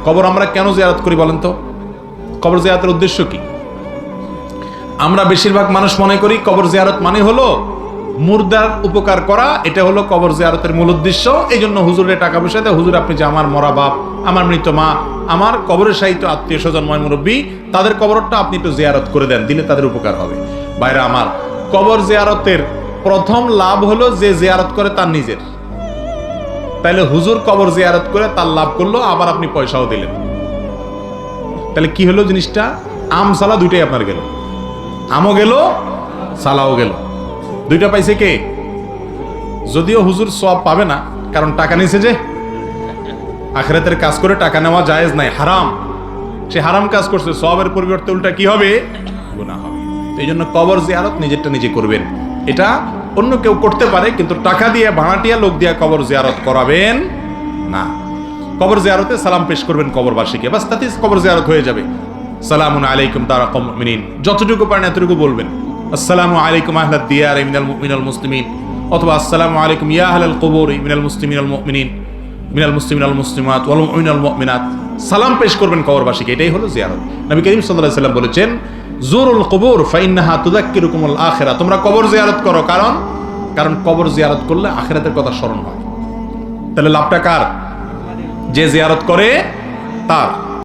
কবর আমরা কেন জিয়ারত করি বলেন তো? কবর জিয়ারতের উদ্দেশ্য কি? আমরা বেশিরভাগ মানুষ মনে করি কবর জিয়ারত মানে হলো মুর্দার উপকার করা, এটা হলো কবর জিয়ারতের মূল উদ্দেশ্য। এই জন্য হুজুরের টাকা পয়সা দেয়, হুজুর আপনি যে আমার মরা বাপ, আমার মৃত মা, আমার কবরের সাহিত্য আত্মীয় স্বজন ময় মুরব্বী, তাদের কবরটা আপনি একটু জিয়ারত করে দেন, দিলে তাদের উপকার হবে। ভাইরা আমার, কবর জিয়ারতের প্রথম লাভ হলো যে জিয়ারত করে তার নিজের। তাইলে হুজুর কবর জিয়ারত করে তার লাভ করলো, আবার আপনি পয়সাও দিলেন। তাহলে কি হলো জিনিসটা? আম সালা দুইটাই আপনার গেল, আমও গেল সালাও গেল, দুইটা পাইছে কে? যদিও হুজুর সওয়াব পাবে না, কারণ টাকা নিছে যে। আখিরাতের কাজ করে টাকা নেওয়া জায়েজ নাই, হারাম। সে হারাম কাজ করছে, সওয়াবের পরিবর্তে উল্টা কি হবে? গুনাহ হবে। এই জন্য কবর জিয়ারত নিজেরটা নিজে করবেন। এটা অন্য কেউ করতে পারে, কিন্তু টাকা দিয়ে ভাড়াটিয়া লোক দিয়ে কবর জিয়ারত করাবেন না। কবর জিয়ারতে সালাম পেশ করবেন কবরবাসীকে, বাস তাতে কবর জিয়ারত হয়ে যাবে। সালামুন আলাইকুম দারা কওম মুমিনিন, যতটুকু পারেন এতটুকু বলবেন। আসসালামু আলাইকুম আহলাদ দিয়ার মিনাল মুমিনিল মুসলিমিন, অথবা আসসালামু আলাইকুম ইয়া আহলাল কুবুর মিনাল মুসলিমিনাল মুমিনিন, মিনাল মুসলিমিনাল মুসলিমাত ওয়াল মুমিনাল মুমিনাত। সালাম পেশ করবেন কবরবাসীকে, এটাই হলো জিয়ারত। নবী করিম সাল্লাল্লাহু আলাইহি ওয়াসাল্লাম বলেছেন, জুরুল কুবুর ফাইন্নাহা তুযাক্কিরুকুমুল আখিরা, তোমরা কবর জিয়ারত করো, কারণ কবর জিয়ারত করলে আখিরাতের কথা স্মরণ হয়। তাহলে লাভটা কার? যে জিয়ারত করে তার।